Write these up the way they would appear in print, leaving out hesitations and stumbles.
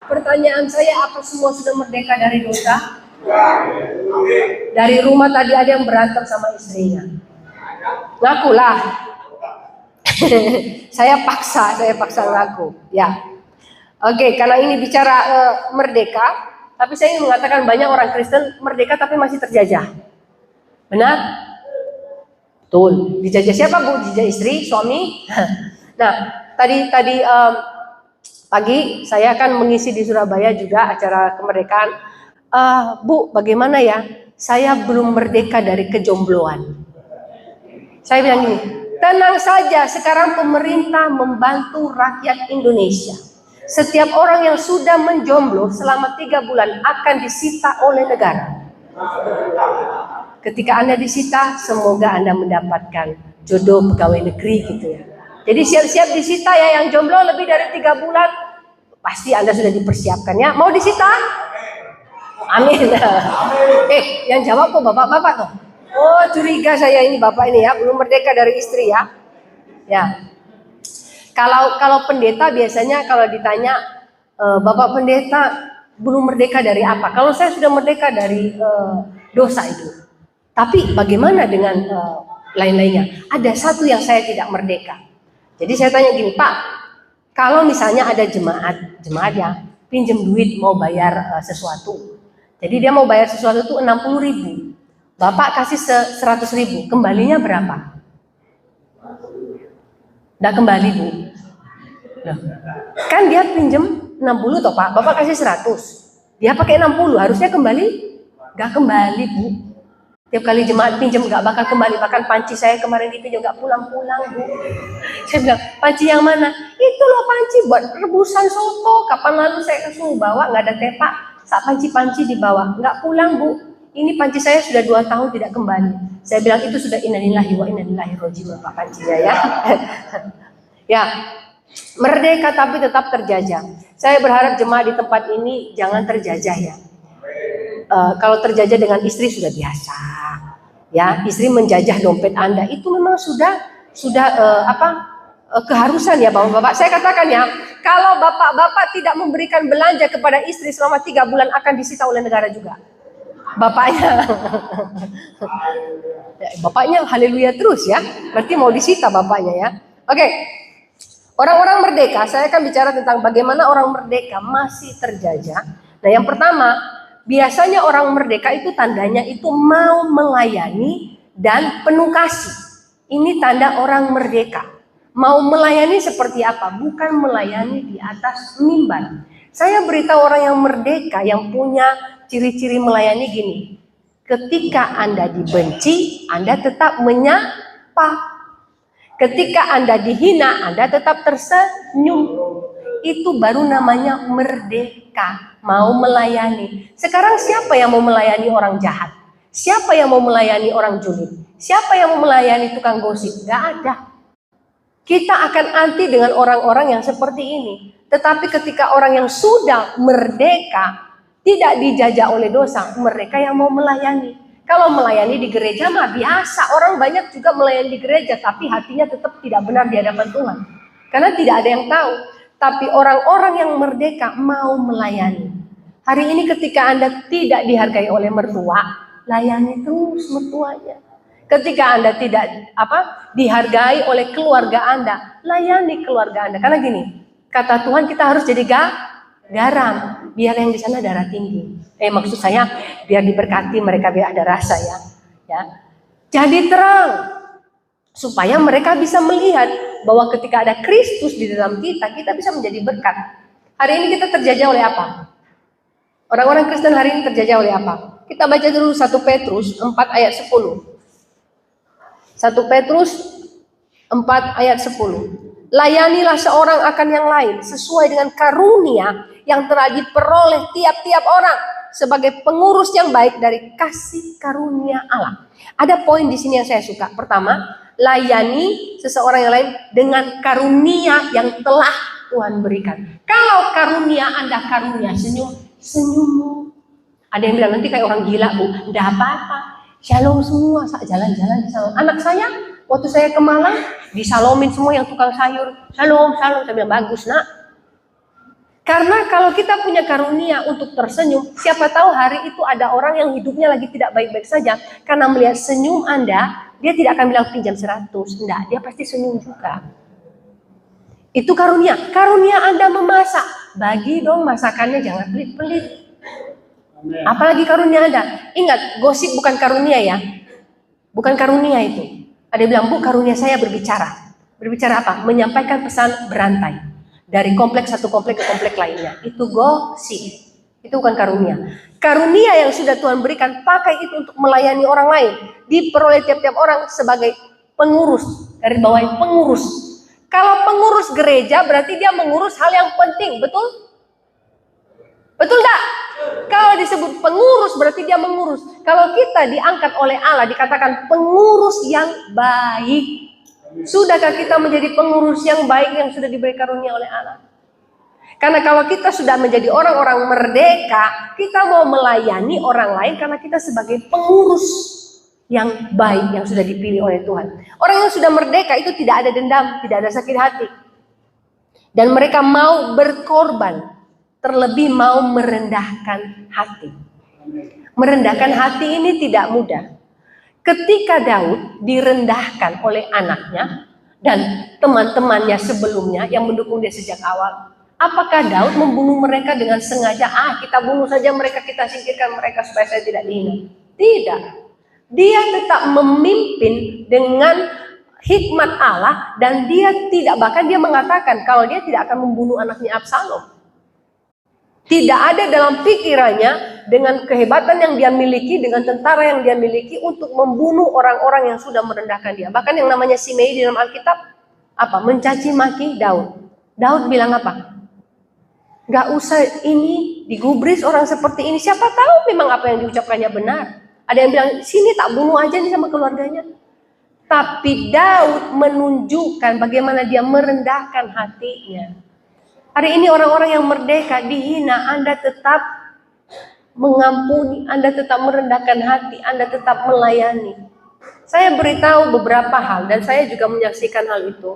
pertanyaan saya, apa semua sudah merdeka dari dosa? Dari rumah tadi ada yang berantem sama istrinya. Ngakulah. Saya paksa ngaku. Ya. Oke, karena ini bicara merdeka, tapi saya ingin mengatakan banyak orang Kristen merdeka tapi masih terjajah. Benar? Betul. Dijajah siapa, Bu? Dijajah istri, suami? Nah, tadi pagi saya akan mengisi di Surabaya juga acara kemerdekaan. Bu, bagaimana ya? Saya belum merdeka dari kejombloan. Saya bilang gini, tenang saja, sekarang pemerintah membantu rakyat Indonesia. Setiap orang yang sudah menjomblo selama 3 bulan akan disita oleh negara. Ketika Anda disita, semoga Anda mendapatkan jodoh pegawai negeri gitu ya. Jadi siap-siap disita ya, yang jomblo lebih dari 3 bulan, pasti Anda sudah dipersiapkan ya. Mau disita? Amin. Yang jawab kok bapak-bapak tuh. Oh, curiga saya ini bapak ini ya, belum merdeka dari istri ya. Ya. Kalau pendeta biasanya kalau ditanya, Bapak pendeta belum merdeka dari apa? Kalau saya sudah merdeka dari dosa itu. Tapi bagaimana dengan lain-lainnya? Ada satu yang saya tidak merdeka. Jadi saya tanya gini, Pak, kalau misalnya ada jemaat ya pinjam duit mau bayar sesuatu. Jadi dia mau bayar sesuatu itu 60.000. Bapak kasih 100.000, kembalinya berapa? Nggak kembali, Bu. Nah, kan dia pinjem 60 toh Pak, Bapak kasih 100. Dia pakai 60, harusnya kembali? Nggak kembali, Bu. Tiap kali jemaat pinjam nggak bakal kembali. Bahkan panci saya kemarin dipinjam nggak pulang-pulang, Bu. Saya bilang, panci yang mana? Itu loh panci buat rebusan soto. Kapan lalu saya kesuruh bawa, nggak ada tepak. Saat panci-panci dibawa, nggak pulang, Bu. Ini panci saya sudah 2 tahun tidak kembali. Saya bilang itu sudah innalillahi wa inna ilaihi raji'un Pak pancinya ya. Ya, merdeka tapi tetap terjajah. Saya berharap jemaah di tempat ini jangan terjajah ya. Kalau terjajah dengan istri sudah biasa. Ya, istri menjajah dompet Anda itu memang sudah keharusan ya Bapak-bapak. Saya katakan ya, kalau bapak-bapak tidak memberikan belanja kepada istri selama 3 bulan akan disita oleh negara juga. Bapaknya haleluya terus ya, berarti mau disita bapaknya ya. Oke, orang-orang merdeka, saya akan bicara tentang bagaimana orang merdeka masih terjajah. Nah yang pertama, biasanya orang merdeka itu tandanya itu mau melayani dan penuh kasih. Ini tanda orang merdeka. Mau melayani seperti apa? Bukan melayani di atas mimbar. Saya beritahu orang yang merdeka yang punya ciri-ciri melayani gini. Ketika Anda dibenci, Anda tetap menyapa. Ketika Anda dihina, Anda tetap tersenyum. Itu baru namanya merdeka, mau melayani. Sekarang siapa yang mau melayani orang jahat? Siapa yang mau melayani orang julid? Siapa yang mau melayani tukang gosip? Gak ada. Kita akan anti dengan orang-orang yang seperti ini. Tetapi ketika orang yang sudah merdeka, tidak dijajah oleh dosa, mereka yang mau melayani. Kalau melayani di gereja mah biasa, orang banyak juga melayani di gereja, tapi hatinya tetap tidak benar di hadapan Tuhan. Karena tidak ada yang tahu. Tapi orang-orang yang merdeka mau melayani. Hari ini ketika Anda tidak dihargai oleh mertua, layani terus mertuanya. Ketika Anda tidak dihargai oleh keluarga Anda, layani keluarga Anda. Karena gini, kata Tuhan kita harus jadi garam, biar yang di sana darah tinggi. Maksud saya biar diberkati mereka, biar ada rasa ya. Jadi terang supaya mereka bisa melihat bahwa ketika ada Kristus di dalam kita bisa menjadi berkat. Hari ini kita terjajah oleh apa? Orang-orang Kristen hari ini terjajah oleh apa? Kita baca dulu 1 Petrus 4 ayat 10. 1 Petrus 4 ayat 10. Layanilah seorang akan yang lain sesuai dengan karunia yang telah diperoleh tiap-tiap orang sebagai pengurus yang baik dari kasih karunia Allah. Ada poin di sini yang saya suka. Pertama, layani seseorang yang lain dengan karunia yang telah Tuhan berikan. Kalau karunia Anda karunia senyum. Ada yang bilang nanti kayak orang gila, Bu. Enggak apa-apa. Shalom semua, jalan-jalan di salon. Anak saya, waktu saya ke Malang, disalomin semua yang tukang sayur. Shalom. Saya bilang, bagus nak. Karena kalau kita punya karunia untuk tersenyum, siapa tahu hari itu ada orang yang hidupnya lagi tidak baik-baik saja. Karena melihat senyum Anda, dia tidak akan bilang pinjam 100. Enggak, dia pasti senyum juga. Itu karunia. Karunia Anda memasak. Bagi dong masakannya, jangan pelit-pelit. Apalagi karunia Anda. Ingat, gosip bukan karunia ya. Bukan karunia itu. Ada yang bilang, Bu, karunia saya berbicara. Berbicara apa? Menyampaikan pesan berantai. Dari kompleks satu kompleks ke kompleks lainnya. Itu gosip. Itu bukan karunia. Karunia yang sudah Tuhan berikan, pakai itu untuk melayani orang lain. Diperoleh tiap-tiap orang sebagai pengurus. Dari bawah pengurus. Kalau pengurus gereja berarti dia mengurus hal yang penting. Betul? Betul tak? Kalau disebut pengurus berarti dia mengurus. Kalau kita diangkat oleh Allah dikatakan pengurus yang baik. Sudahkah kita menjadi pengurus yang baik yang sudah diberi karunia oleh Allah? Karena kalau kita sudah menjadi orang-orang merdeka, kita mau melayani orang lain karena kita sebagai pengurus yang baik yang sudah dipilih oleh Tuhan. Orang yang sudah merdeka itu tidak ada dendam, tidak ada sakit hati. Dan mereka mau berkorban. Terlebih mau merendahkan hati. Merendahkan hati ini tidak mudah. Ketika Daud direndahkan oleh anaknya dan teman-temannya sebelumnya yang mendukung dia sejak awal, apakah Daud membunuh mereka dengan sengaja? Kita bunuh saja mereka, kita singkirkan mereka supaya saya tidak dihina. Tidak. Dia tetap memimpin dengan hikmat Allah dan dia tidak, bahkan dia mengatakan kalau dia tidak akan membunuh anaknya Absalom. Tidak ada dalam pikirannya dengan kehebatan yang dia miliki, dengan tentara yang dia miliki untuk membunuh orang-orang yang sudah merendahkan dia. Bahkan yang namanya Simei di dalam Alkitab, apa? Mencaci maki Daud. Daud bilang apa? Gak usah ini digubris orang seperti ini. Siapa tahu memang apa yang diucapkannya benar. Ada yang bilang, sini tak bunuh aja nih sama keluarganya. Tapi Daud menunjukkan bagaimana dia merendahkan hatinya. Hari ini orang-orang yang merdeka dihina, Anda tetap mengampuni, Anda tetap merendahkan hati, Anda tetap melayani. Saya beritahu beberapa hal dan saya juga menyaksikan hal itu.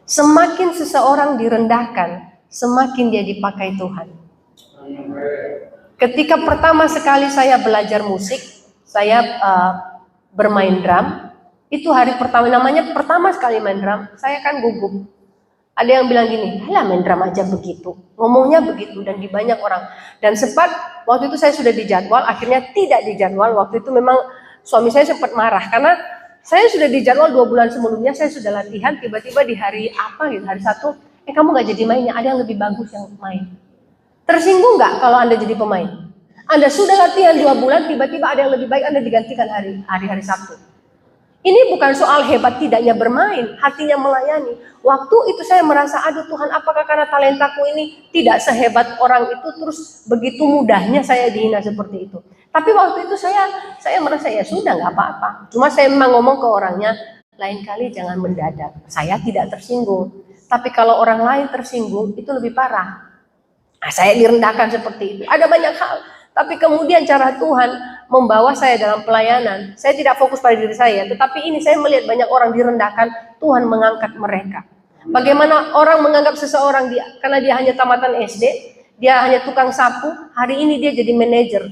Semakin seseorang direndahkan, semakin dia dipakai Tuhan. Ketika pertama sekali saya belajar musik, saya bermain drum. Itu hari pertama, namanya pertama sekali main drum, saya kan gugup. Ada yang bilang gini, lah main drum aja begitu, ngomongnya begitu dan di banyak orang. Dan sempat waktu itu saya sudah dijadwal, akhirnya tidak dijadwal. Waktu itu memang suami saya sempat marah karena saya sudah dijadwal 2 bulan sebelumnya, saya sudah latihan, tiba-tiba di hari apa gitu, hari Sabtu, kamu nggak jadi mainnya, ada yang lebih bagus yang main. Tersinggung nggak kalau Anda jadi pemain? Anda sudah latihan 2 bulan, tiba-tiba ada yang lebih baik, Anda digantikan hari Sabtu. Ini bukan soal hebat tidaknya bermain, hatinya melayani. Waktu itu saya merasa, aduh Tuhan, apakah karena talentaku ini tidak sehebat orang itu, terus begitu mudahnya saya dihina seperti itu. Tapi waktu itu saya merasa ya sudah nggak apa-apa. Cuma saya memang ngomong ke orangnya, lain kali jangan mendadak. Saya tidak tersinggung. Tapi kalau orang lain tersinggung, itu lebih parah. Nah, saya direndahkan seperti itu. Ada banyak hal. Tapi kemudian cara Tuhan membawa saya dalam pelayanan. Saya tidak fokus pada diri saya, tetapi ini saya melihat banyak orang direndahkan, Tuhan mengangkat mereka. Bagaimana orang menganggap seseorang karena dia hanya tamatan SD, dia hanya tukang sapu, hari ini dia jadi manajer.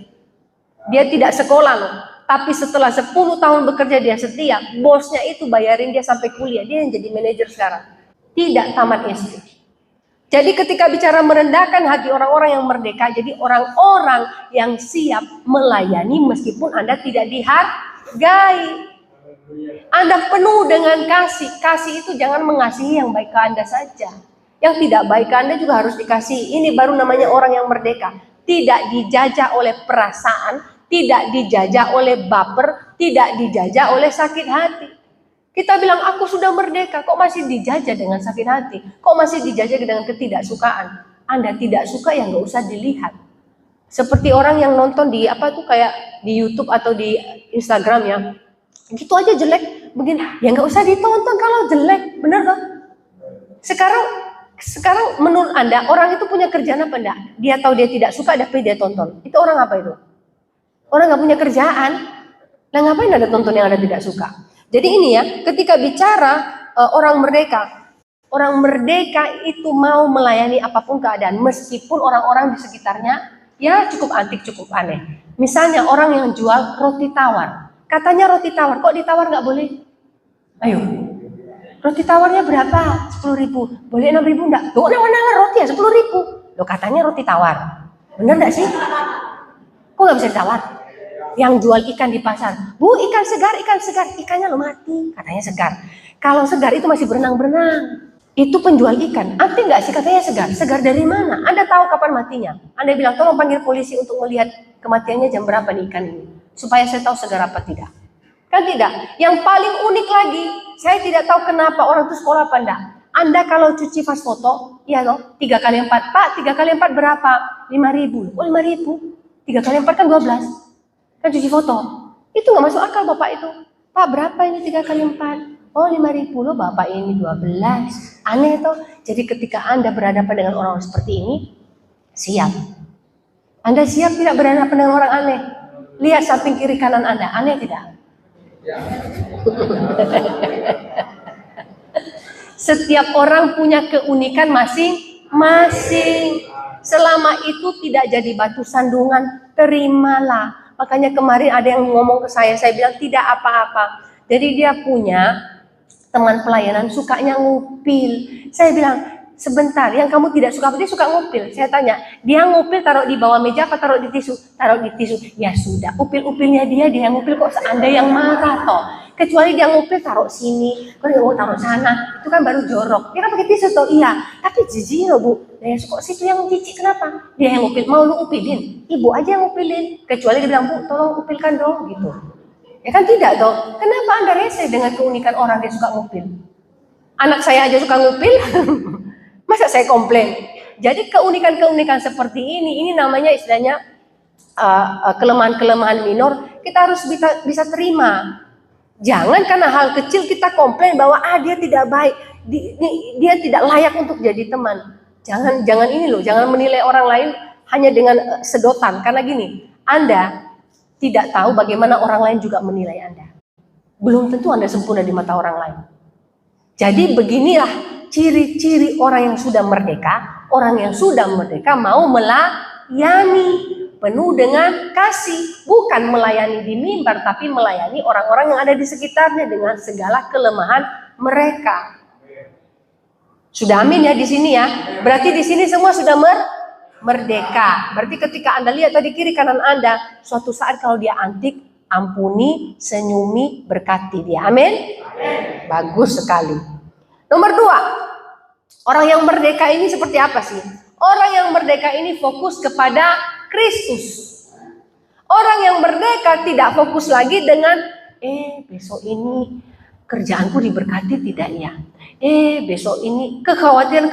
Dia tidak sekolah loh, tapi setelah 10 tahun bekerja dia setia, bosnya itu bayarin dia sampai kuliah, dia yang jadi manajer sekarang. Tidak tamat SD. Jadi ketika bicara merendahkan hati orang-orang yang merdeka, jadi orang-orang yang siap melayani meskipun Anda tidak dihargai. Anda penuh dengan kasih. Kasih itu jangan mengasihi yang baik ke Anda saja. Yang tidak baik ke Anda juga harus dikasihi. Ini baru namanya orang yang merdeka. Tidak dijajah oleh perasaan, tidak dijajah oleh baper, tidak dijajah oleh sakit hati. Kita bilang, aku sudah merdeka, kok masih dijajah dengan sakit hati? Kok masih dijajah dengan ketidaksukaan? Anda tidak suka, ya nggak usah dilihat. Seperti orang yang nonton di kayak di YouTube atau di Instagram ya, gitu aja jelek, begini, ya nggak usah ditonton kalau jelek, bener kan? Sekarang menurut Anda, orang itu punya kerjaan apa enggak? Dia tahu dia tidak suka, tapi dia tonton. Itu orang apa itu? Orang nggak punya kerjaan. Nah, ngapain Anda tonton yang Anda tidak suka? Jadi ini ya, ketika bicara orang merdeka, Orang merdeka itu mau melayani apapun keadaan, meskipun orang-orang di sekitarnya ya cukup antik, cukup aneh. Misalnya orang yang jual roti tawar, katanya roti tawar, kok ditawar nggak boleh? Ayo, roti tawarnya berapa? 10.000, boleh 6.000 enggak? Loh, nawar roti ya 10.000. Loh, katanya roti tawar, bener nggak sih? Kok nggak bisa ditawar? Yang jual ikan di pasar, Bu, ikan segar, ikannya lo mati, katanya segar. Kalau segar itu masih berenang-berenang. Itu penjual ikan, anti nggak sih katanya segar? Segar dari mana? Anda tahu kapan matinya? Anda bilang tolong panggil polisi untuk melihat kematiannya jam berapa nih ikan ini, supaya saya tahu segar apa tidak. Kan tidak. Yang paling unik lagi, saya tidak tahu kenapa orang itu sekolah apa enggak. Anda kalau cuci pas foto, iya loh, 3 kali 4, Pak 3 kali 4 berapa? 5.000. Oh 5.000, 3 kali 4 kan 12. Kan cuci foto. Itu nggak masuk akal Bapak itu. Pak berapa ini 3 kali 4? Oh 5.000 loh, Bapak ini 12. Aneh toh. Jadi ketika Anda berhadapan dengan orang seperti ini, siap. Anda siap tidak berhadapan dengan orang aneh? Lihat samping kiri kanan Anda, aneh tidak? Setiap orang punya keunikan masing-masing. Selama itu tidak jadi batu sandungan, terimalah. Makanya kemarin ada yang ngomong ke saya bilang tidak apa-apa. Jadi dia punya teman pelayanan sukanya ngupil. Saya bilang, sebentar, yang kamu tidak suka, dia suka ngupil. Saya tanya, dia ngupil taruh di bawah meja apa taruh di tisu? Taruh di tisu. Ya sudah, upil-upilnya dia yang ngupil, kok Anda yang marah toh. Kecuali dia ngupil taruh sini, kalau dia mau taruh sana, itu kan baru jorok. Dia kan pakai tisu toh, iya. Tapi jijik loh Bu, dia suka situ yang jijik, kenapa? Dia yang ngupil, mau lu upilin? Ibu aja yang ngupilin. Kecuali dia bilang, Bu tolong upilkan dong, gitu. Ya kan tidak toh. Kenapa Anda rese dengan keunikan orang dia suka ngupil? Anak saya aja suka ngupil. Masa saya komplain? Jadi keunikan-keunikan seperti ini namanya istilahnya kelemahan-kelemahan minor. Kita harus bisa terima. Jangan karena hal kecil kita komplain bahwa dia tidak baik, dia tidak layak untuk jadi teman. Jangan ini loh, jangan menilai orang lain hanya dengan sedotan. Karena gini, Anda tidak tahu bagaimana orang lain juga menilai Anda. Belum tentu Anda sempurna di mata orang lain. Jadi beginilah ciri-ciri orang yang sudah merdeka. Orang yang sudah merdeka mau melayani penuh dengan kasih. Bukan melayani di mimbar, tapi melayani orang-orang yang ada di sekitarnya dengan segala kelemahan mereka. Sudah amin ya di sini ya. Berarti di sini semua sudah merdeka. Berarti ketika Anda lihat tadi kiri kanan Anda, suatu saat kalau dia antik, ampuni, senyumi, berkati dia. Amin. Bagus sekali. Nomor 2, orang yang merdeka ini seperti apa sih? Orang yang merdeka ini fokus kepada Kristus. Orang yang merdeka tidak fokus lagi dengan besok ini kerjaanku diberkati tidak ya? Besok ini kekhawatiran.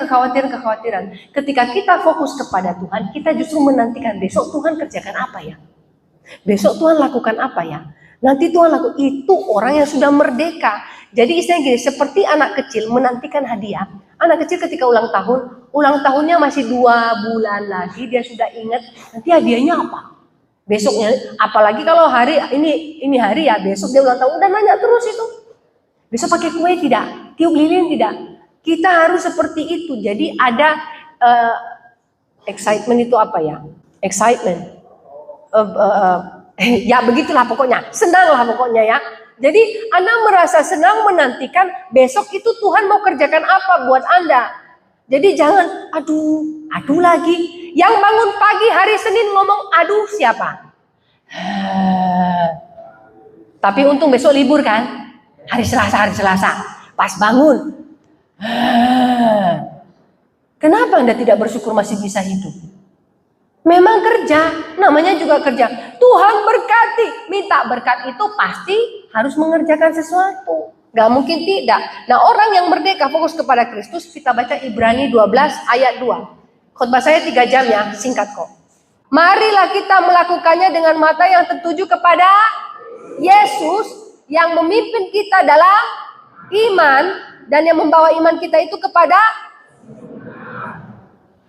Ketika kita fokus kepada Tuhan, kita justru menantikan besok Tuhan kerjakan apa ya? Besok Tuhan lakukan apa ya? Nanti Tuhan lakukan. Itu orang yang sudah merdeka. Jadi istilahnya gini, seperti anak kecil menantikan hadiah. Anak kecil ketika ulang tahunnya masih 2 bulan lagi, dia sudah ingat nanti hadiahnya apa. Besoknya, apalagi kalau hari ini hari ya, besok dia ulang tahun, udah nanya terus itu. Besok pakai kue tidak? Tiup lilin tidak? Kita harus seperti itu. Jadi ada excitement itu apa ya? Excitement. Ya begitulah pokoknya. Senanglah pokoknya ya. Jadi Anda merasa senang menantikan besok itu Tuhan mau kerjakan apa buat Anda. Jadi jangan aduh lagi. Yang bangun pagi hari Senin ngomong aduh siapa? Tapi untung besok libur kan? Hari Selasa. Pas bangun. Kenapa Anda tidak bersyukur masih bisa hidup? Memang kerja, namanya juga kerja. Tuhan berkati, minta berkat itu pasti harus mengerjakan sesuatu. Gak mungkin tidak. Nah, orang yang merdeka fokus kepada Kristus, kita baca Ibrani 12 ayat 2. Khotbah saya 3 jam ya, singkat kok. Marilah kita melakukannya dengan mata yang tertuju kepada Yesus yang memimpin kita dalam iman dan yang membawa iman kita itu kepada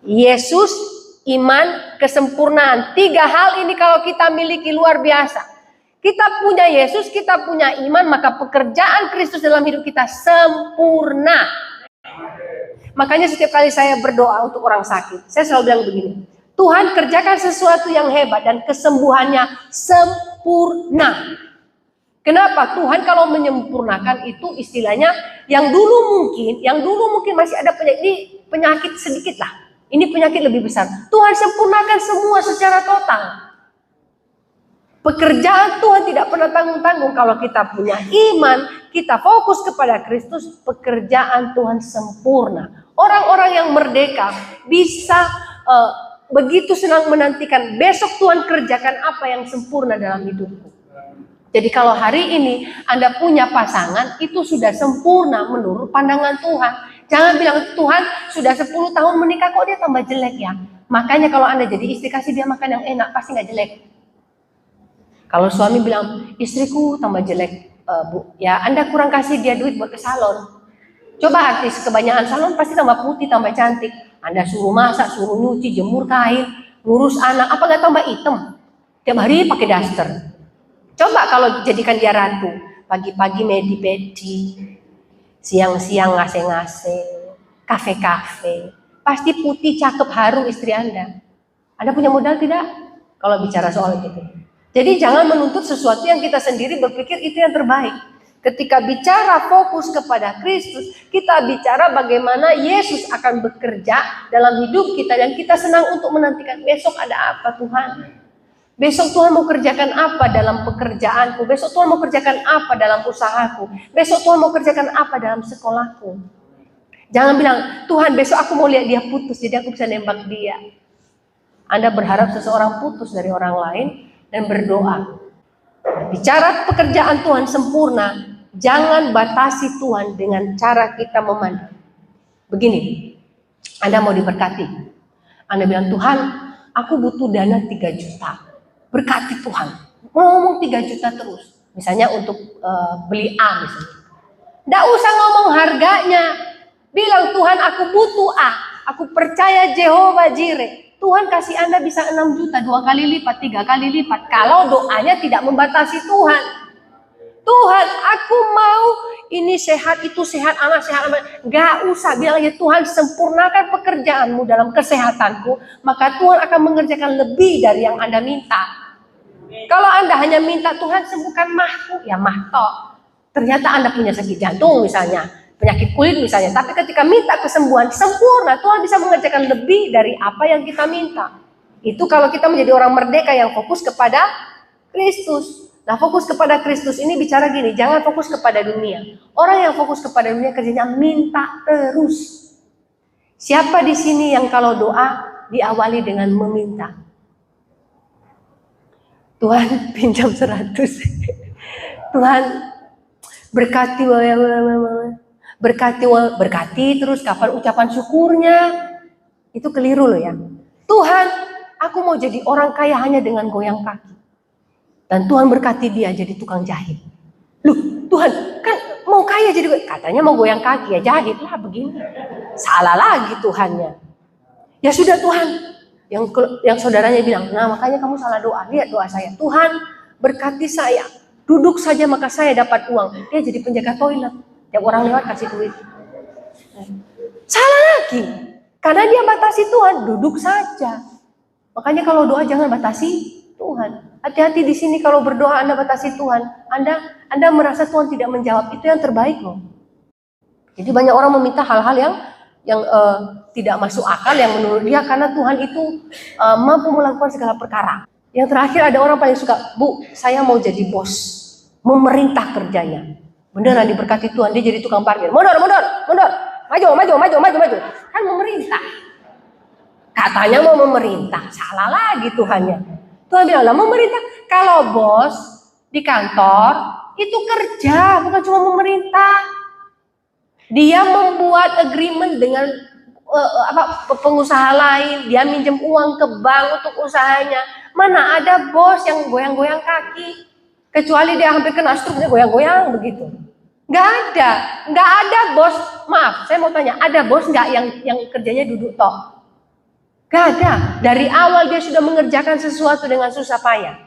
Yesus. Iman, kesempurnaan. 3 hal ini kalau kita miliki luar biasa. Kita punya Yesus, kita punya iman, maka pekerjaan Kristus dalam hidup kita sempurna. Makanya setiap kali saya berdoa untuk orang sakit, saya selalu bilang begini, Tuhan kerjakan sesuatu yang hebat dan kesembuhannya sempurna. Kenapa? Tuhan kalau menyempurnakan itu istilahnya yang dulu mungkin masih ada penyakit sedikit lah. Ini penyakit lebih besar. Tuhan sempurnakan semua secara total. Pekerjaan Tuhan tidak pernah tanggung-tanggung. Kalau kita punya iman, kita fokus kepada Kristus, pekerjaan Tuhan sempurna. Orang-orang yang merdeka bisa begitu senang menantikan besok Tuhan kerjakan apa yang sempurna dalam hidupku. Jadi kalau hari ini Anda punya pasangan, itu sudah sempurna menurut pandangan Tuhan. Jangan bilang, Tuhan sudah 10 tahun menikah kok dia tambah jelek ya. Makanya kalau Anda jadi istri, kasih dia makan yang enak, pasti nggak jelek. Kalau suami bilang, istriku tambah jelek, Bu, ya Anda kurang kasih dia duit buat ke salon. Coba artis kebanyakan salon pasti tambah putih, tambah cantik. Anda suruh masak, suruh nyuci, jemur kain, ngurus anak, apa nggak tambah hitam? Tiap hari pakai daster. Coba kalau jadikan dia ratu, pagi-pagi medi-pedi, siang-siang ngase-ngase, kafe-kafe, pasti putih, cakep, harum istri Anda. Anda punya modal tidak? Kalau bicara soal itu. Jadi jangan menuntut sesuatu yang kita sendiri berpikir itu yang terbaik. Ketika bicara fokus kepada Kristus, kita bicara bagaimana Yesus akan bekerja dalam hidup kita dan kita senang untuk menantikan besok ada apa Tuhan. Besok Tuhan mau kerjakan apa dalam pekerjaanku? Besok Tuhan mau kerjakan apa dalam usahaku? Besok Tuhan mau kerjakan apa dalam sekolahku? Jangan bilang, Tuhan besok aku mau lihat dia putus, jadi aku bisa nembak dia. Anda berharap seseorang putus dari orang lain dan berdoa. Bicara pekerjaan Tuhan sempurna, jangan batasi Tuhan dengan cara kita memandang. Begini, Anda mau diberkati. Anda bilang, Tuhan, aku butuh dana 3 juta. Berkati Tuhan. Ngomong 3 juta terus. Misalnya untuk beli A misalnya. Nggak usah ngomong harganya. Bilang, Tuhan aku butuh A. Aku percaya Jehovah Jireh. Tuhan kasih Anda bisa 6 juta, 2 kali lipat, 3 kali lipat. Kalau doanya tidak membatasi Tuhan. Tuhan, aku mau ini sehat, itu sehat, anak sehat. Gak usah, bilang aja Tuhan sempurnakan pekerjaanmu dalam kesehatanku. Maka Tuhan akan mengerjakan lebih dari yang Anda minta. Kalau Anda hanya minta Tuhan sembuhkan mahku, ya mahtok. Ternyata Anda punya sakit jantung misalnya, penyakit kulit misalnya. Tapi ketika minta kesembuhan sempurna, Tuhan bisa mengerjakan lebih dari apa yang kita minta. Itu kalau kita menjadi orang merdeka yang fokus kepada Kristus. Nah, fokus kepada Kristus ini bicara gini, jangan fokus kepada dunia. Orang yang fokus kepada dunia kerjanya minta terus. Siapa di sini yang kalau doa diawali dengan meminta? Tuhan pinjam 100. Tuhan berkati, berkati terus kapan ucapan syukurnya? Itu keliru loh ya. Tuhan, aku mau jadi orang kaya hanya dengan goyang kaki. Dan Tuhan berkati dia jadi tukang jahit. Loh, Tuhan kan mau kaya jadi, katanya mau goyang kaki ya jahit lah begini. Salah lagi Tuhannya. Ya sudah Tuhan, yang saudaranya bilang, nah makanya kamu salah doa. Lihat doa saya, Tuhan berkati saya. Duduk saja maka saya dapat uang. Dia jadi penjaga toilet. Tiap orang lewat kasih duit. Salah lagi. Karena dia batasi Tuhan, duduk saja. Makanya kalau doa jangan batasi Tuhan. Hati-hati di sini kalau berdoa Anda batasi Tuhan. Anda merasa Tuhan tidak menjawab, itu yang terbaik loh. Jadi banyak orang meminta hal-hal yang tidak masuk akal yang menurut dia karena Tuhan itu mampu melakukan segala perkara. Yang terakhir ada orang paling suka, Bu, saya mau jadi bos, memerintah kerjanya. Beneran diberkati Tuhan, dia jadi tukang parkir. Mundur, maju. Kan memerintah. Katanya mau memerintah, salah lagi Tuhannya. Tuhan bilang, lah memerintah. Kalau bos di kantor itu kerja, bukan cuma memerintah. Dia membuat agreement dengan pengusaha lain, dia minjem uang ke bank untuk usahanya. Mana ada bos yang goyang-goyang kaki, kecuali dia hampir kena stroke, dia goyang-goyang begitu. Nggak ada bos. Maaf, saya mau tanya, ada bos nggak yang kerjanya duduk tok? Gak ada. Dari awal dia sudah mengerjakan sesuatu dengan susah payah.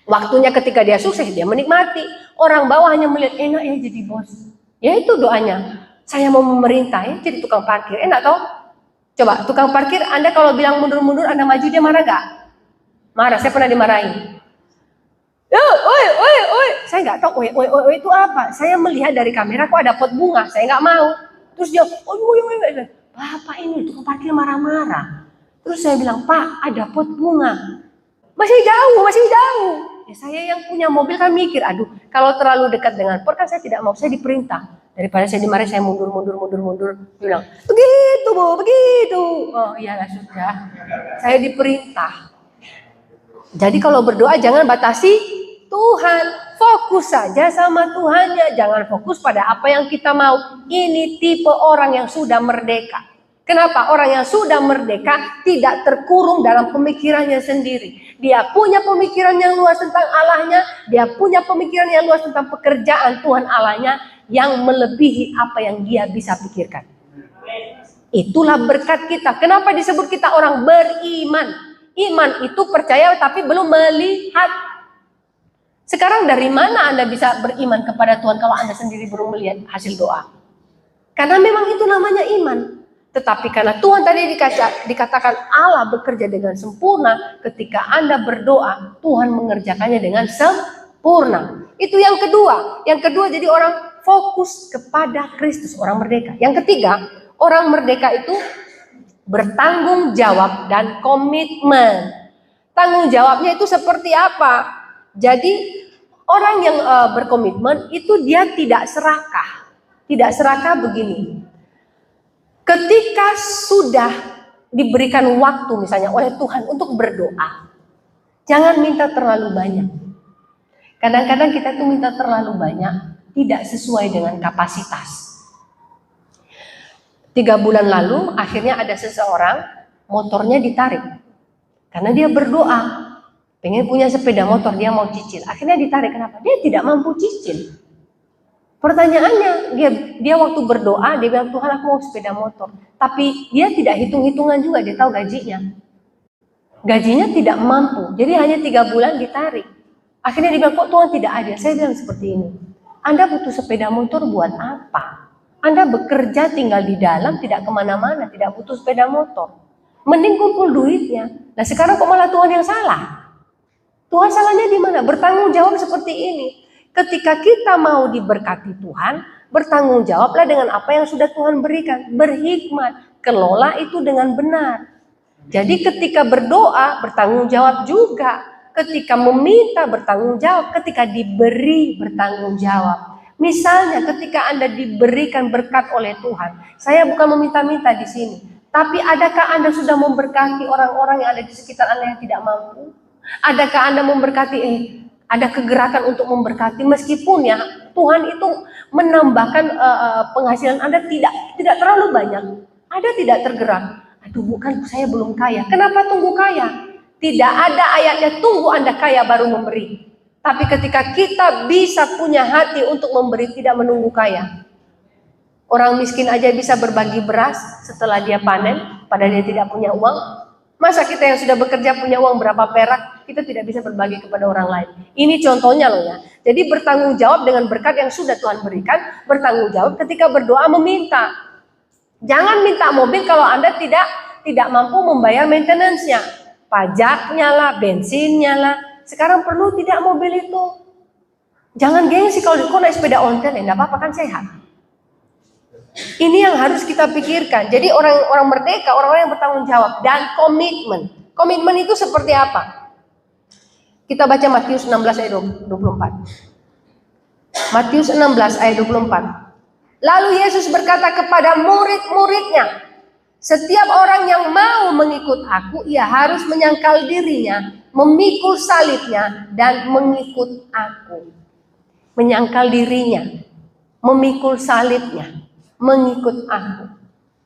Waktunya ketika dia sukses, dia menikmati. Orang bawah hanya melihat enak ya jadi bos. Ya itu doanya. Saya mau memerintah, ya, jadi tukang parkir. Enak toh? Coba, tukang parkir, Anda kalau bilang mundur-mundur, Anda maju, dia marah gak? Marah, saya pernah dimarahin. Oi. Saya nggak tahu, oi itu apa. Saya melihat dari kamera kok ada pot bunga, saya nggak mau. Terus dia, oi. Bapak ini tukang parkir marah-marah. Terus saya bilang, Pak, ada pot bunga. Masih jauh. Ya, saya yang punya mobil kan mikir, aduh, kalau terlalu dekat dengan pot kan saya tidak mau, saya diperintah. Daripada saya dimarahin, saya mundur. Bilang, begitu Bu, begitu. Oh iyalah sudah, saya diperintah. Jadi kalau berdoa jangan batasi Tuhan, fokus saja sama Tuhannya, jangan fokus pada apa yang kita mau. Ini tipe orang yang sudah merdeka. Kenapa? Orang yang sudah merdeka tidak terkurung dalam pemikirannya sendiri. Dia punya pemikiran yang luas tentang Allahnya, dia punya pemikiran yang luas tentang pekerjaan Tuhan Allahnya yang melebihi apa yang dia bisa pikirkan. Itulah berkat kita. Kenapa disebut kita orang beriman? Iman itu percaya tapi belum melihat. Sekarang dari mana Anda bisa beriman kepada Tuhan kalau Anda sendiri belum melihat hasil doa? Karena memang itu namanya iman. Tetapi karena Tuhan tadi dikatakan Allah bekerja dengan sempurna, ketika Anda berdoa, Tuhan mengerjakannya dengan sempurna. Itu yang kedua. Yang kedua jadi orang fokus kepada Kristus, orang merdeka. Yang ketiga, orang merdeka itu bertanggung jawab dan komitmen. Tanggung jawabnya itu seperti apa? Jadi orang yang berkomitmen itu dia tidak serakah. Tidak serakah begini. Ketika sudah diberikan waktu misalnya oleh Tuhan untuk berdoa, jangan minta terlalu banyak. Kadang-kadang kita tuh minta terlalu banyak, tidak sesuai dengan kapasitas. 3 bulan lalu akhirnya ada seseorang motornya ditarik. Karena dia berdoa, pengen punya sepeda motor, dia mau cicil. Akhirnya ditarik, kenapa? Dia tidak mampu cicil. Pertanyaannya, dia waktu berdoa, dia bilang, Tuhan aku mau sepeda motor. Tapi dia tidak hitung-hitungan juga, dia tahu gajinya. Gajinya tidak mampu, jadi hanya 3 bulan ditarik. Akhirnya dia bilang, kok Tuhan tidak adil? Saya bilang seperti ini, Anda butuh sepeda motor buat apa? Anda bekerja tinggal di dalam, tidak kemana-mana, tidak butuh sepeda motor. Mending kumpul duitnya. Nah sekarang kok malah Tuhan yang salah? Tuhan salahnya di mana? Bertanggung jawab seperti ini. Ketika kita mau diberkati Tuhan, bertanggung jawablah dengan apa yang sudah Tuhan berikan. Berhikmat, kelola itu dengan benar. Jadi ketika berdoa, bertanggung jawab juga. Ketika meminta, bertanggung jawab. Ketika diberi, bertanggung jawab. Misalnya ketika Anda diberikan berkat oleh Tuhan, saya bukan meminta-minta di sini. Tapi adakah Anda sudah memberkati orang-orang yang ada di sekitar Anda yang tidak mampu? Adakah Anda memberkati, ada kegerakan untuk memberkati meskipun ya Tuhan itu menambahkan penghasilan Anda tidak terlalu banyak. Anda tidak tergerak. Aduh bukan saya belum kaya. Kenapa tunggu kaya? Tidak ada ayatnya tunggu Anda kaya baru memberi. Tapi ketika kita bisa punya hati untuk memberi tidak menunggu kaya. Orang miskin aja bisa berbagi beras setelah dia panen, padahal dia tidak punya uang. Masa kita yang sudah bekerja punya uang berapa perak, kita tidak bisa berbagi kepada orang lain. Ini contohnya loh ya. Jadi bertanggung jawab dengan berkat yang sudah Tuhan berikan, bertanggung jawab ketika berdoa meminta. Jangan minta mobil kalau Anda tidak mampu membayar maintenance-nya. Pajaknya lah, bensinnya lah. Sekarang perlu tidak mobil itu. Jangan gengsi kalau naik sepeda ontel, enggak apa-apa kan sehat. Ini yang harus kita pikirkan. Jadi orang merdeka, orang-orang yang bertanggung jawab dan komitmen. Komitmen itu seperti apa? Kita baca Matius 16 ayat 24. Matius 16 ayat 24. Lalu Yesus berkata kepada murid-muridnya, setiap orang yang mau mengikut aku, ia harus menyangkal dirinya, memikul salibnya, dan mengikut aku. Menyangkal dirinya, memikul salibnya, mengikut aku.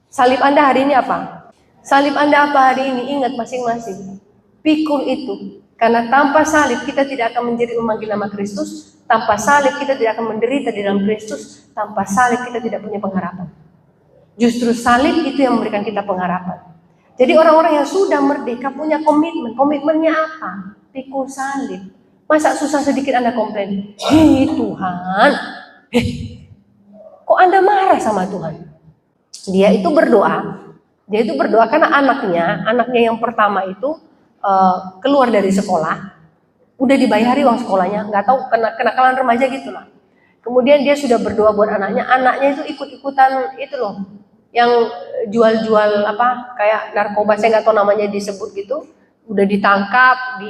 Salib Anda hari ini apa? Salib Anda apa hari ini? Ingat masing-masing. Pikul itu. Karena tanpa salib kita tidak akan menjadi memanggil nama Kristus. Tanpa salib kita tidak akan menderita di dalam Kristus. Tanpa salib kita tidak punya pengharapan. Justru salib itu yang memberikan kita pengharapan. Jadi orang-orang yang sudah merdeka punya komitmen. Komitmennya apa? Pikul salib. Masa susah sedikit Anda komplain? Hei Tuhan, kok Anda marah sama Tuhan? Dia itu berdoa karena anaknya yang pertama itu keluar dari sekolah, udah dibayari uang sekolahnya, nggak tahu kenakalan remaja gitu lah. Kemudian dia sudah berdoa buat anaknya itu ikut-ikutan itu loh, yang jual-jual apa kayak narkoba, saya nggak tahu namanya disebut gitu, udah ditangkap,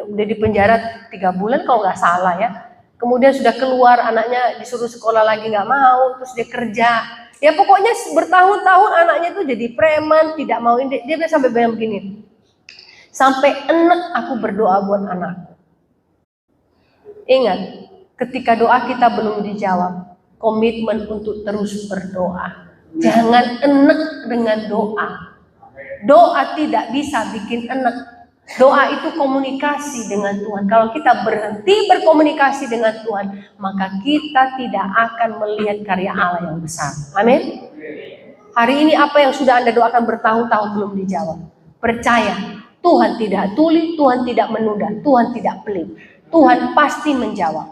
udah dipenjara 3 bulan kalau nggak salah ya. Kemudian sudah keluar, anaknya disuruh sekolah lagi nggak mau, terus dia kerja. Ya pokoknya bertahun-tahun anaknya tuh jadi preman, tidak mau ini. Dia sampai bilang begini, sampai enek aku berdoa buat anakku. Ingat, ketika doa kita belum dijawab, komitmen untuk terus berdoa. Jangan enek dengan doa. Doa tidak bisa bikin enek. Doa itu komunikasi dengan Tuhan. Kalau kita berhenti berkomunikasi dengan Tuhan, maka kita tidak akan melihat karya Allah yang besar. Amin. Hari ini apa yang sudah Anda doakan bertahun-tahun belum dijawab. Percaya, Tuhan tidak tuli, Tuhan tidak menunda, Tuhan tidak pelit. Tuhan pasti menjawab.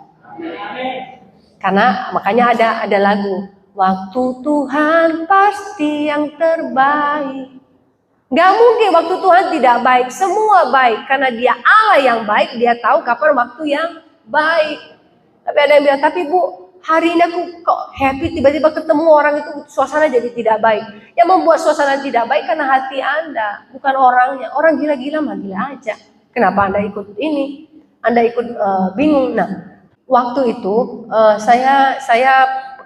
Karena makanya ada lagu, waktu Tuhan pasti yang terbaik. Gak mungkin waktu Tuhan tidak baik, semua baik. Karena dia Allah yang baik, dia tahu kapan waktu yang baik. Tapi ada yang bilang, tapi Bu, hari ini aku kok happy, tiba-tiba ketemu orang itu suasana jadi tidak baik. Yang membuat suasana tidak baik karena hati Anda, bukan orangnya. Orang gila-gila mah gila aja. Kenapa Anda ikut ini? Anda ikut bingung. Nah, waktu itu saya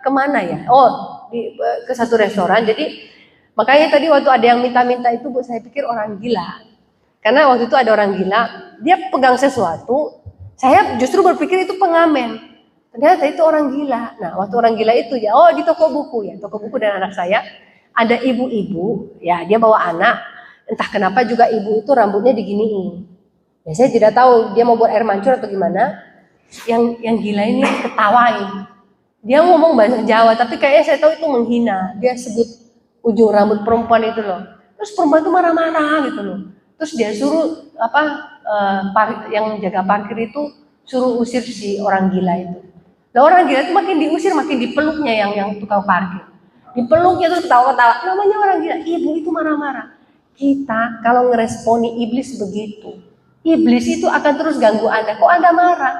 kemana ya? Ke satu restoran. Jadi makanya tadi waktu ada yang minta-minta itu, Bu, saya pikir orang gila. Karena waktu itu ada orang gila, dia pegang sesuatu, saya justru berpikir itu pengamen. Ternyata itu orang gila. Nah, waktu orang gila itu ya, di toko buku ya, toko buku dan anak saya, ada ibu-ibu, ya dia bawa anak, entah kenapa juga ibu itu rambutnya diginiin. Ya saya tidak tahu dia mau buat air mancur atau gimana. Yang gila ini ketawain. Dia ngomong bahasa Jawa, tapi kayaknya saya tahu itu menghina. Dia sebut ujung rambut perempuan itu loh. Terus perempuan itu marah-marah gitu loh. Terus dia suruh yang jaga parkir itu suruh usir si orang gila itu. Nah orang gila itu makin diusir makin dipeluknya yang tukang parkir. Dipeluknya terus ketawa-ketawa. Namanya orang gila. Ibu itu marah-marah. Kita kalau ngeresponi iblis begitu, iblis itu akan terus ganggu Anda. Kok Anda marah?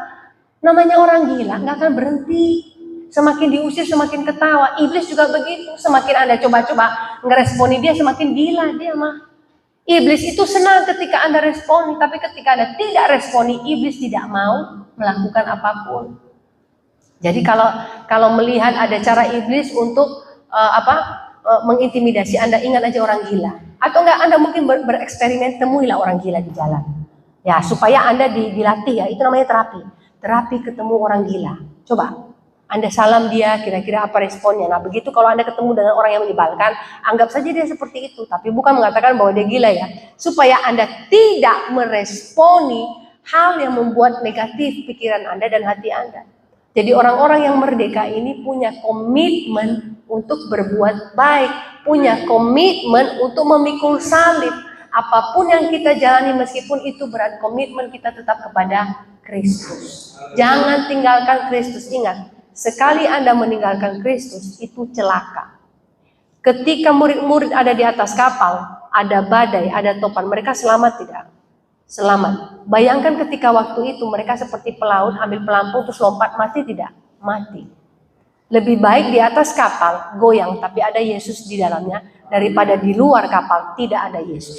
Namanya orang gila nggak akan berhenti. Semakin diusir, semakin ketawa. Iblis juga begitu. Semakin Anda coba-coba ngeresponi dia, semakin gila dia mah. Iblis itu senang ketika Anda responi, tapi ketika Anda tidak responi, iblis tidak mau melakukan apapun. Jadi kalau melihat ada cara iblis untuk mengintimidasi Anda, ingat aja orang gila. Atau enggak Anda mungkin bereksperimen, temuilah orang gila di jalan. Ya, supaya Anda dilatih ya, itu namanya terapi. Terapi ketemu orang gila. Coba Anda salam dia, kira-kira apa responnya. Nah begitu kalau Anda ketemu dengan orang yang menyebalkan, anggap saja dia seperti itu. Tapi bukan mengatakan bahwa dia gila ya. Supaya Anda tidak meresponi hal yang membuat negatif pikiran Anda dan hati Anda. Jadi orang-orang yang merdeka ini punya komitmen untuk berbuat baik. Punya komitmen untuk memikul salib. Apapun yang kita jalani meskipun itu berat, komitmen kita tetap kepada Kristus. Jangan tinggalkan Kristus, ingat. Sekali Anda meninggalkan Kristus, itu celaka. Ketika murid-murid ada di atas kapal, ada badai, ada topan, mereka selamat tidak? Selamat. Bayangkan ketika waktu itu mereka seperti pelaut, ambil pelampung terus lompat, mati tidak? Mati. Lebih baik di atas kapal, goyang, tapi ada Yesus di dalamnya, daripada di luar kapal, tidak ada Yesus.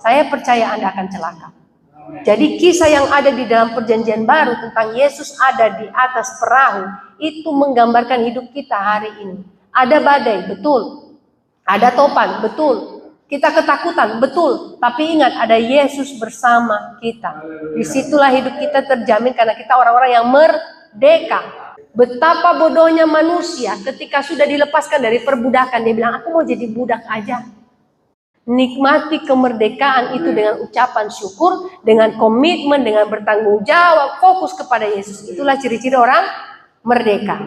Saya percaya Anda akan celaka. Jadi kisah yang ada di dalam perjanjian baru tentang Yesus ada di atas perahu, itu menggambarkan hidup kita hari ini. Ada badai, betul. Ada topan, betul. Kita ketakutan, betul. Tapi ingat, ada Yesus bersama kita. Disitulah hidup kita terjamin karena kita orang-orang yang merdeka. Betapa bodohnya manusia ketika sudah dilepaskan dari perbudakan. Dia bilang, aku mau jadi budak aja. Nikmati kemerdekaan itu dengan ucapan syukur, dengan komitmen, dengan bertanggung jawab, fokus kepada Yesus. Itulah ciri-ciri orang merdeka.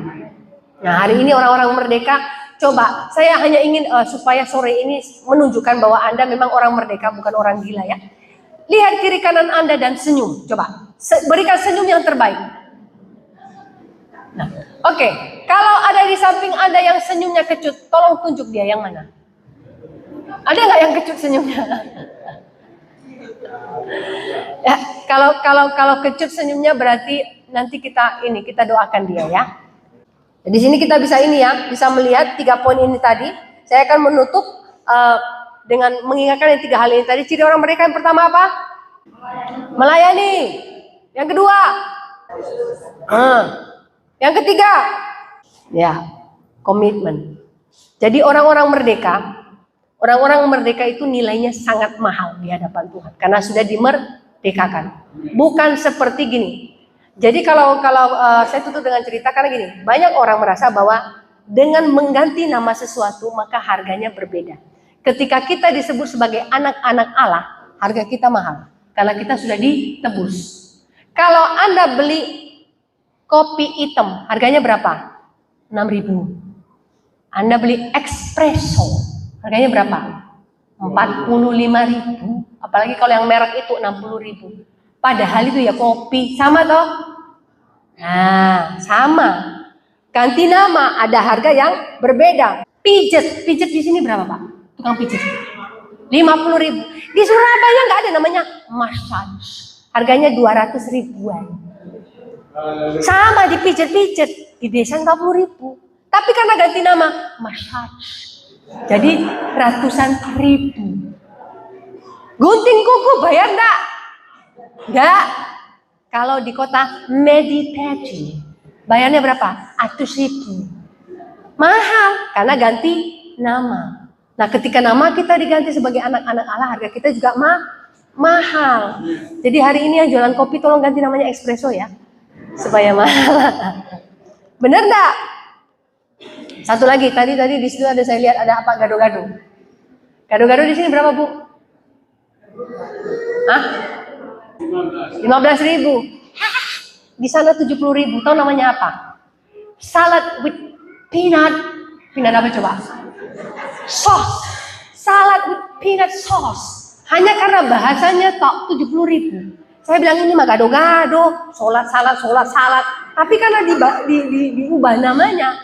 Nah hari ini orang-orang merdeka, coba saya hanya ingin supaya sore ini menunjukkan bahwa Anda memang orang merdeka, bukan orang gila ya. Lihat kiri kanan Anda dan senyum, coba berikan senyum yang terbaik. Nah, Oke, kalau ada di samping Anda yang senyumnya kecut, tolong tunjuk dia yang mana. Ada nggak yang kecut senyumnya? Ya, kalau kecut senyumnya berarti nanti kita doakan dia ya. Di sini kita bisa bisa melihat 3 poin ini tadi. Saya akan menutup dengan mengingatkan yang 3 hal ini tadi. Ciri orang merdeka yang pertama apa? Melayani. Yang kedua, yang ketiga, ya, komitmen. Jadi orang-orang merdeka itu nilainya sangat mahal di hadapan Tuhan karena sudah dimerdekakan. Bukan seperti gini. Jadi kalau saya tutup dengan cerita karena gini, banyak orang merasa bahwa dengan mengganti nama sesuatu maka harganya berbeda. Ketika kita disebut sebagai anak-anak Allah, harga kita mahal karena kita sudah ditebus. Kalau Anda beli kopi hitam, harganya berapa? 6.000. Anda beli espresso, harganya berapa? 45.000. Apalagi kalau yang merek itu 60.000. Padahal itu ya kopi, sama toh? Nah, sama. Ganti nama, ada harga yang berbeda. Pijet di sini berapa Pak? Tukang pijet. 50.000. Di Surabaya nggak ada namanya massage. Harganya 200 ribuan. Sama di pijet-pijet. Di desa 40.000. Tapi karena ganti nama, massage. Jadi ratusan ribu. Gunting kuku bayar enggak? Enggak. Kalau di kota meditasi, bayarnya berapa? 100.000. Mahal karena ganti nama. Nah, ketika nama kita diganti sebagai anak-anak Allah, harga kita juga mahal. Jadi hari ini yang jualan kopi tolong ganti namanya espresso ya. Supaya mahal. Bener enggak? Satu lagi, tadi di situ saya lihat ada apa? Gado-gado. Gado-gado di sini berapa, Bu? Hah? 15.000. Di sana 70.000. Tahu namanya apa? Salad with peanut. Peanut apa coba? Sauce. Salad with peanut sauce. Hanya karena bahasanya tok 70.000. Saya bilang ini mah gado-gado, salad. Tapi karena diubah namanya.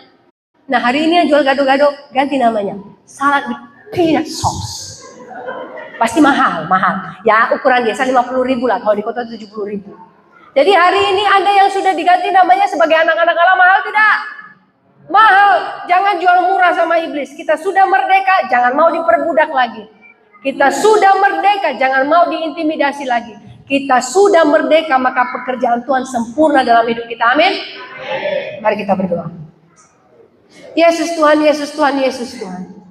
Nah, hari ini yang jual gado-gado ganti namanya. Salad with peanut sauce. Pasti mahal. Ya ukuran biasa 50.000 lah, kalau di kota 70.000. Jadi hari ini Anda yang sudah diganti namanya sebagai anak-anak Allah, mahal tidak? Mahal. Jangan jual murah sama iblis. Kita sudah merdeka, jangan mau diperbudak lagi. Kita sudah merdeka, jangan mau diintimidasi lagi. Kita sudah merdeka, maka pekerjaan Tuhan sempurna dalam hidup kita. Amin. Mari kita berdoa. Yesus Tuhan, Yesus Tuhan, Yesus Tuhan.